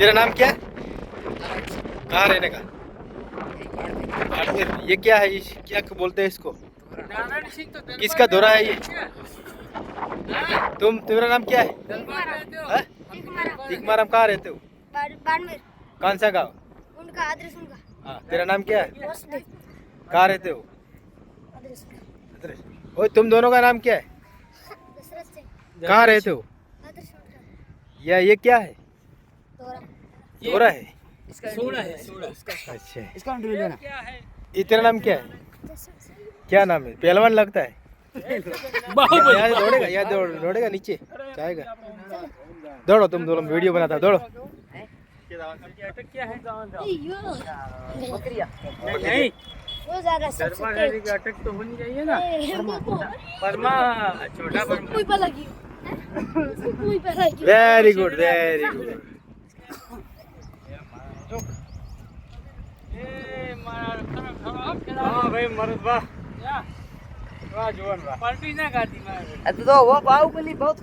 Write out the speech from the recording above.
तेरा नाम क्या है? कहाँ रहने का? बाड़मेर। ये क्या है? क्या बोलते हैं इसको? किसका दौरा है ये? तुम्हारा नाम क्या है? हाँ? तिकमाराम। कहाँ रहते हो? बाड़मेर। कौन सा गाँव? उनका आदर्श उनका। हाँ, तेरा नाम क्या है? वासुदेव। कहाँ रहते हो? आदर्श ओए, तुम दोनों का नाम क्या है? दशरथ से। कहाँ रहते हो? आदर्श उनका। ये क्या है? दौरा। दौरा है? सोना है अच्छा, इसका लेना। ये तेरा नाम क्या है? क्या नाम है? पहलवान लगता है। यहाँ से दौड़ेगा, यहाँ दौड़ेगा, नीचे जाएगा। दौड़ो, तुम दोनों वीडियो बनाता है, दौड़ो। बकरिया नहीं वो ज्यादा सबसे तेज अटक तो होनी चाहिए ना। परमा छोटा कोई पे लगी कोई पे लगी। Very good, very good. हाँ भाई मर्द वाह वाह जुआन वाह पलटी ना गाती मार तो वो बाहुबली बहुत